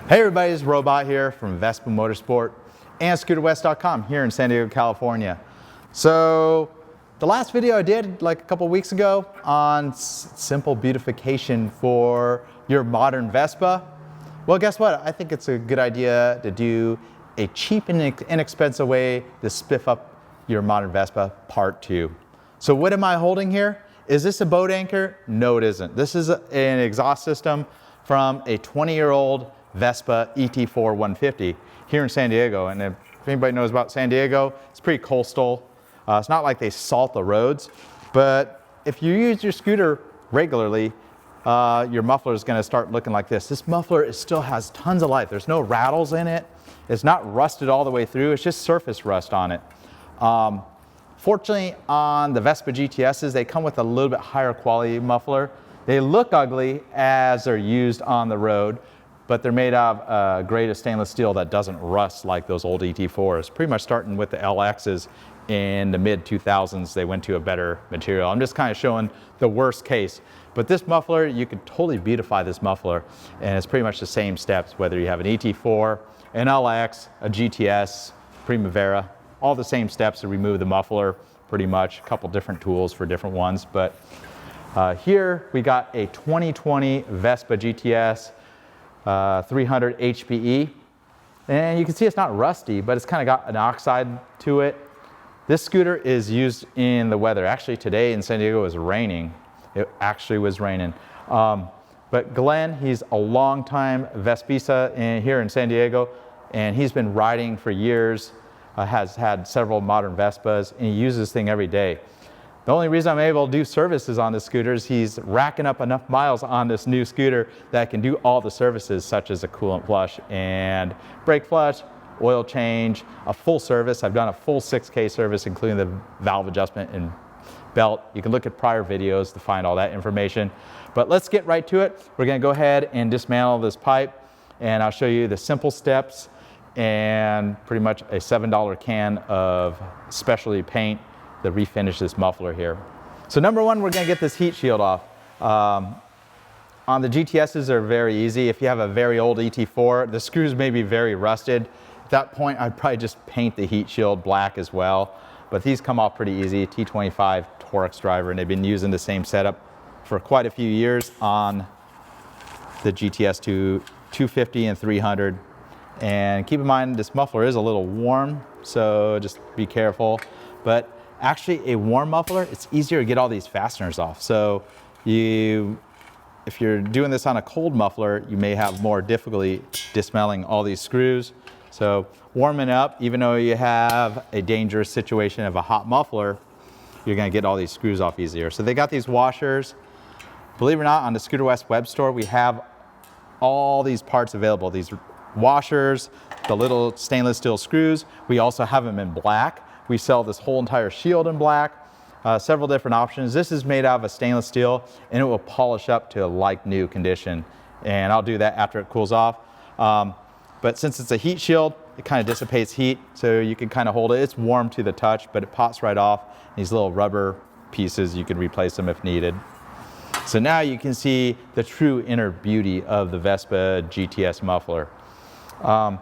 Hey everybody, it's Robot here from Vespa Motorsport and ScooterWest.com here in San Diego, California. So the last video I did like a couple weeks ago on simple beautification for your modern Vespa. Well, guess what? I think it's a good idea to do a cheap and inexpensive way to spiff up your modern Vespa part 2. So what am I holding here? Is this a boat anchor? No, it isn't. This is an exhaust system from a 20-year-old Vespa ET4 150 here in San Diego. And if anybody knows about San Diego, it's pretty coastal. It's not like they salt the roads, but if you use your scooter regularly, your muffler is going to start looking like this. This muffler still has tons of life. There's no rattles in it. It's not rusted all the way through. It's just surface rust on it. Fortunately, on the Vespa GTSs, they come with a little bit higher quality muffler. They look ugly as they're used on the road, but they're made out of a grade of stainless steel that doesn't rust like those old ET4s. Pretty much starting with the LXs in the mid-2000s, they went to a better material. I'm just kind of showing the worst case. But this muffler, you could totally beautify this muffler, and it's pretty much the same steps, whether you have an ET4, an LX, a GTS, Primavera, all the same steps to remove the muffler, pretty much. A couple different tools for different ones. But here we got a 2020 Vespa GTS 300 HPE, and you can see it's not rusty, but it's kind of got an oxide to it. This scooter is used in the weather. Actually, today in San Diego it was raining. It actually was raining. But Glenn, he's a longtime Vespista here in San Diego, and he's been riding for years, has had several modern Vespas, and he uses this thing every day. The only reason I'm able to do services on this scooter is he's racking up enough miles on this new scooter that can do all the services, such as a coolant flush and brake flush, oil change, a full service. I've done a full 6K service, including the valve adjustment and belt. You can look at prior videos to find all that information. But let's get right to it. We're going to go ahead and dismantle this pipe, and I'll show you the simple steps and pretty much a $7 can of specialty paint to refinish this muffler here. So number one, we're going to get this heat shield off. On the GTSs, they're very easy. If you have a very old ET4, the screws may be very rusted. At that point, I'd probably just paint the heat shield black as well. But these come off pretty easy. T25 Torx driver, and they've been using the same setup for quite a few years on the GTS 250 and 300. And keep in mind, this muffler is a little warm, so just be careful. But actually, a warm muffler, it's easier to get all these fasteners off. So if you're doing this on a cold muffler, you may have more difficulty dismantling all these screws. So warming up, even though you have a dangerous situation of a hot muffler, you're gonna get all these screws off easier. So they got these washers. Believe it or not, on the Scooter West web store, we have all these parts available. These washers, the little stainless steel screws. We also have them in black. We sell this whole entire shield in black, several different options. This is made out of a stainless steel, and it will polish up to a like new condition. And I'll do that after it cools off. But since it's a heat shield, it kind of dissipates heat, so you can kind of hold it. It's warm to the touch, but it pops right off. These little rubber pieces, you can replace them if needed. So now you can see the true inner beauty of the Vespa GTS muffler. A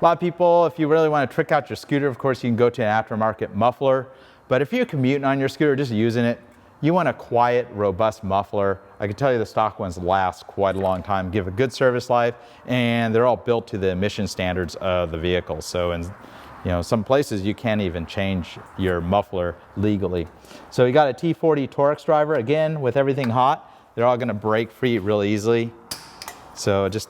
lot of people, if you really want to trick out your scooter, of course, you can go to an aftermarket muffler. But if you're commuting on your scooter, just using it, you want a quiet, robust muffler. I can tell you the stock ones last quite a long time, give a good service life, and they're all built to the emission standards of the vehicle. So in some places you can't even change your muffler legally. So you got a T40 Torx driver, again, with everything hot. They're all going to break free real easily. So just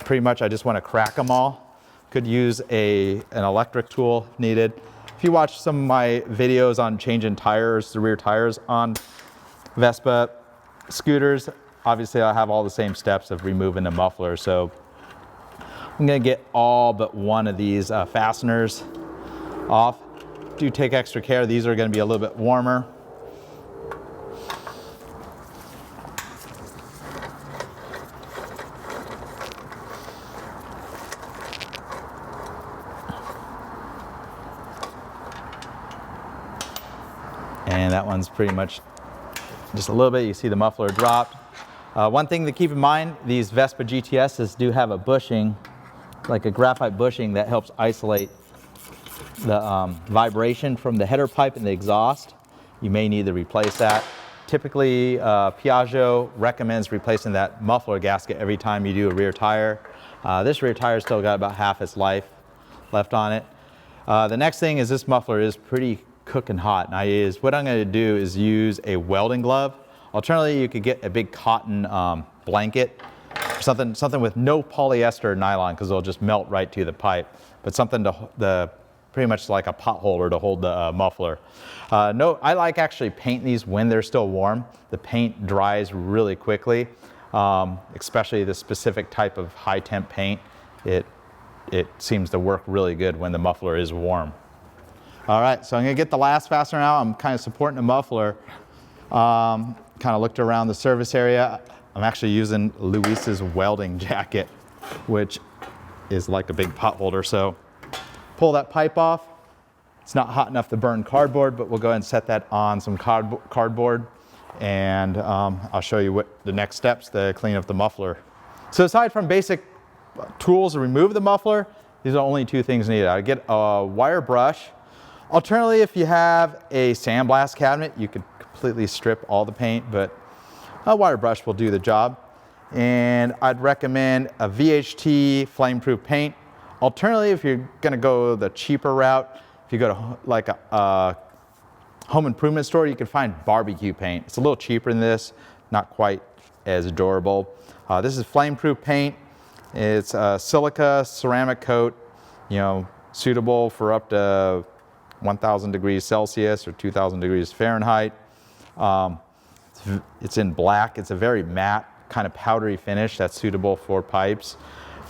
pretty much I just want to crack them all. Could use an electric tool if needed. If you watch some of my videos on changing tires, the rear tires on Vespa scooters, obviously I have all the same steps of removing the muffler. So I'm going to get all but one of these fasteners off. Do take extra care. These are going to be a little bit warmer. And that one's pretty much Just a little bit, you see the muffler dropped. One thing to keep in mind, these Vespa GTSs do have a bushing, like a graphite bushing that helps isolate the vibration from the header pipe and the exhaust. You may need to replace that. Typically, Piaggio recommends replacing that muffler gasket every time you do a rear tire. This rear tire still got about half its life left on it. The next thing is this muffler is pretty cooking hot. Now what I'm going to do is use a welding glove. Alternatively, you could get a big cotton blanket, something with no polyester or nylon, because it'll just melt right to the pipe. But something to pretty much like a pot holder to hold the muffler. No, I like actually painting these when they're still warm. The paint dries really quickly, especially this specific type of high temp paint. It seems to work really good when the muffler is warm. All right, so I'm gonna get the last fastener out. I'm kind of supporting the muffler. Kind of looked around the service area. I'm actually using Luis's welding jacket, which is like a big pot holder. So pull that pipe off. It's not hot enough to burn cardboard, but we'll go ahead and set that on some cardboard. And I'll show you what the next steps to clean up the muffler. So aside from basic tools to remove the muffler, these are only two things needed. I get a wire brush. Alternatively, if you have a sandblast cabinet, you could completely strip all the paint, but a wire brush will do the job. And I'd recommend a VHT flame-proof paint. Alternatively, if you're gonna go the cheaper route, if you go to like a home improvement store, you can find barbecue paint. It's a little cheaper than this, not quite as durable. This is flame-proof paint. It's a silica ceramic coat, suitable for up to 1,000 degrees Celsius or 2,000 degrees Fahrenheit. It's in black. It's a very matte, kind of powdery finish that's suitable for pipes.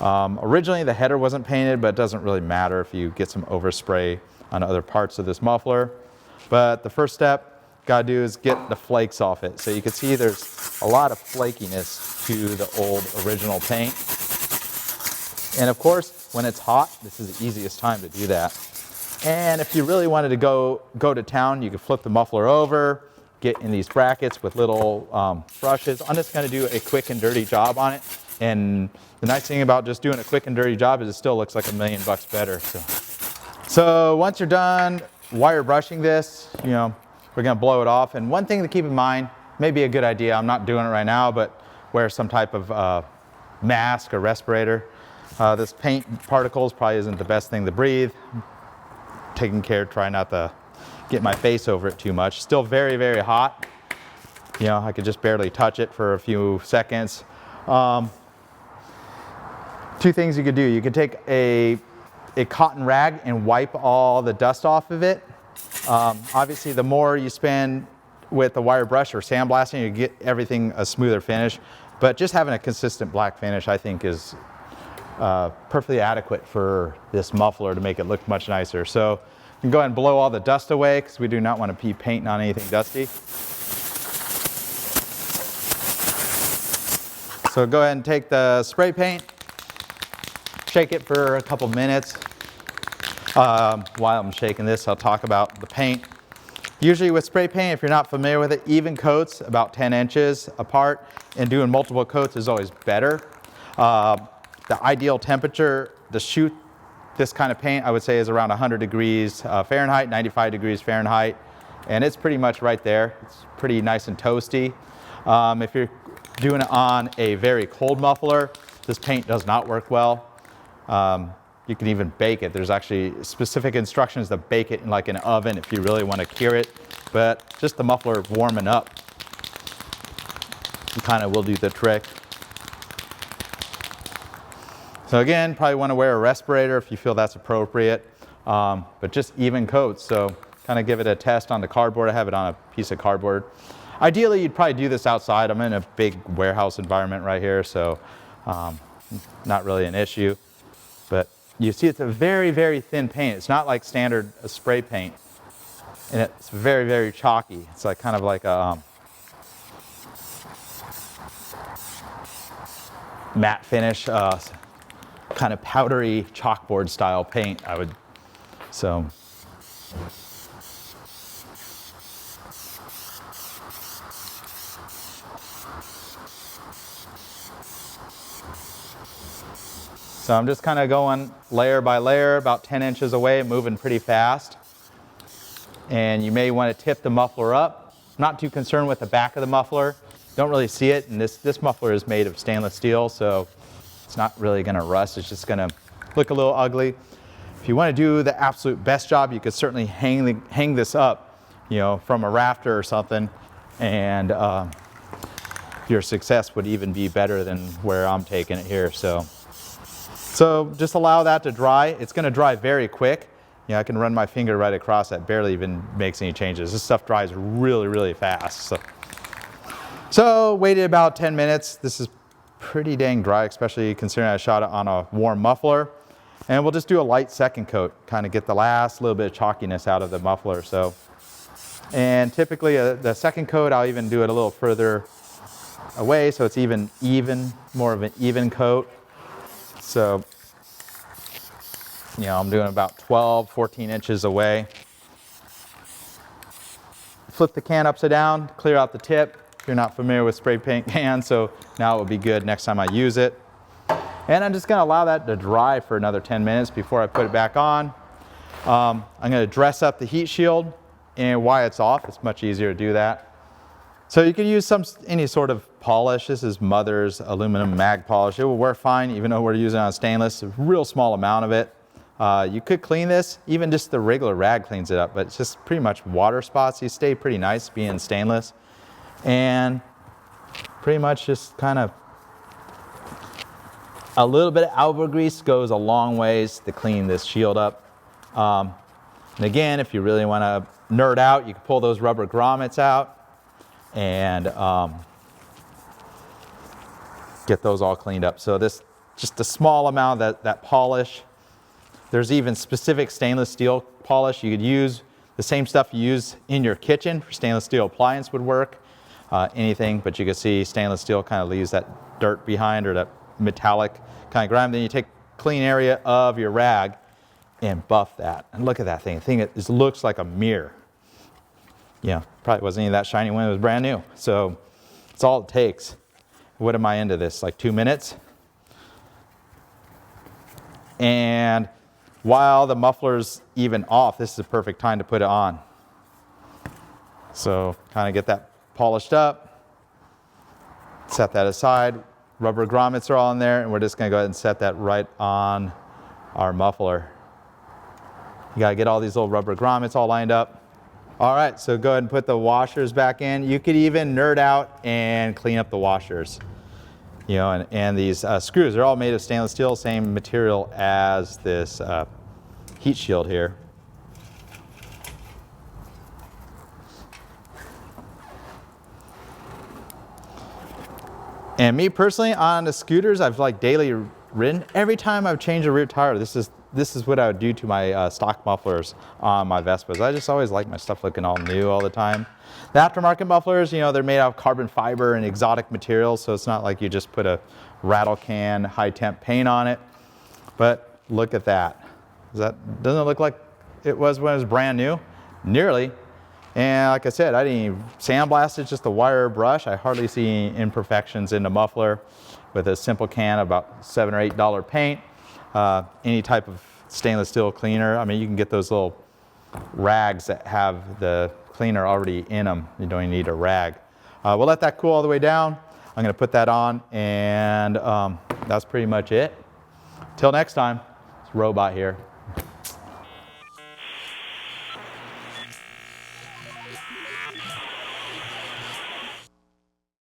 Originally the header wasn't painted, but it doesn't really matter if you get some overspray on other parts of this muffler. But the first step gotta do is get the flakes off it. So you can see there's a lot of flakiness to the old original paint. And of course, when it's hot, this is the easiest time to do that. And if you really wanted to go to town, you could flip the muffler over, get in these brackets with little brushes. I'm just gonna do a quick and dirty job on it. And the nice thing about just doing a quick and dirty job is it still looks like $1,000,000 better. So once you're done wire brushing this, we're gonna blow it off. And one thing to keep in mind, may be a good idea, I'm not doing it right now, but wear some type of mask or respirator. This paint particles probably isn't the best thing to breathe. Taking care, try not to get my face over it too much. Still very, very hot. I could just barely touch it for a few seconds. Two things you could do. You could take a cotton rag and wipe all the dust off of it. Obviously, the more you spend with the wire brush or sandblasting, you get everything a smoother finish. But just having a consistent black finish, I think, is perfectly adequate for this muffler to make it look much nicer. So you can go ahead and blow all the dust away because we do not want to be painting on anything dusty. So go ahead and take the spray paint, shake it for a couple minutes. While I'm shaking this, I'll talk about the paint. Usually with spray paint, if you're not familiar with it, even coats about 10 inches apart and doing multiple coats is always better. The ideal temperature to shoot this kind of paint, I would say, is around 100 degrees Fahrenheit, 95 degrees Fahrenheit, and it's pretty much right there. It's pretty nice and toasty. If you're doing it on a very cold muffler, this paint does not work well. You can even bake it. There's actually specific instructions to bake it in like an oven if you really want to cure it, but just the muffler warming up kind of will do the trick. So again, probably want to wear a respirator if you feel that's appropriate, but just even coats. So kind of give it a test on the cardboard. I have it on a piece of cardboard. Ideally, you'd probably do this outside. I'm in a big warehouse environment right here, so not really an issue. But you see it's a very, very thin paint. It's not like standard spray paint. And it's very, very chalky. It's like kind of like a matte finish, kind of powdery chalkboard style paint, So I'm just kind of going layer by layer, about 10 inches away, moving pretty fast. And you may want to tip the muffler up. I'm not too concerned with the back of the muffler. Don't really see it, and this muffler is made of stainless steel, so it's not really going to rust. It's just going to look a little ugly. If you want to do the absolute best job, you could certainly hang this up, you know, from a rafter or something, and your success would even be better than where I'm taking it here. So just allow that to dry. It's going to dry very quick. You know, I can run my finger right across that, barely even makes any changes. This stuff dries really, really fast. So waited about 10 minutes. This is pretty dang dry, especially considering I shot it on a warm muffler. And we'll just do a light second coat, kind of get the last little bit of chalkiness out of the muffler. So, and typically the second coat, I'll even do it a little further away, so it's more of an even coat. So, you know, I'm doing about 12, 14 inches away. Flip the can upside down, clear out the tip. If you're not familiar with spray paint cans, so now it will be good next time I use it. And I'm just going to allow that to dry for another 10 minutes before I put it back on. I'm going to dress up the heat shield, and while it's off, it's much easier to do that. So you can use any sort of polish. This is Mother's aluminum mag polish. It will work fine, even though we're using it on stainless. A real small amount of it. You could clean this, even just the regular rag cleans it up, but it's just pretty much water spots. These stay pretty nice being stainless. And pretty much just kind of a little bit of elbow grease goes a long ways to clean this shield up. And again, if you really want to nerd out, you can pull those rubber grommets out and get those all cleaned up. So this, just a small amount of that polish. There's even specific stainless steel polish. You could use the same stuff you use in your kitchen for stainless steel appliance would work. Anything, but you can see stainless steel kind of leaves that dirt behind, or that metallic kind of grime. Then you take clean area of your rag and buff that. And look at that thing. The thing, it just looks like a mirror. Yeah, probably wasn't even that shiny when it was brand new. So it's all it takes. What am I into this? Like 2 minutes? And while the muffler's even off, this is the perfect time to put it on. So kind of get that polished up. Set that aside. Rubber grommets are all in there, and we're just going to go ahead and set that right on our muffler. You got to get all these little rubber grommets all lined up. All right, so go ahead and put the washers back in. You could even nerd out and clean up the washers. You know, and these screws are all made of stainless steel, same material as this heat shield here. And me personally, on the scooters I've like daily ridden, every time I've changed a rear tire, this is what I would do to my stock mufflers on my Vespas. I just always like my stuff looking all new all the time. The aftermarket mufflers, you know, they're made out of carbon fiber and exotic materials, so it's not like you just put a rattle can high temp paint on it. But look at that. Doesn't it look like it was when it was brand new? Nearly. And like I said, I didn't even sandblast it, just a wire brush. I hardly see any imperfections in the muffler with a simple can of about $7 or $8 paint. Any type of stainless steel cleaner. I mean, you can get those little rags that have the cleaner already in them. You don't even need a rag. We'll let that cool all the way down. I'm going to put that on, and that's pretty much it. Till next time, it's Robot here.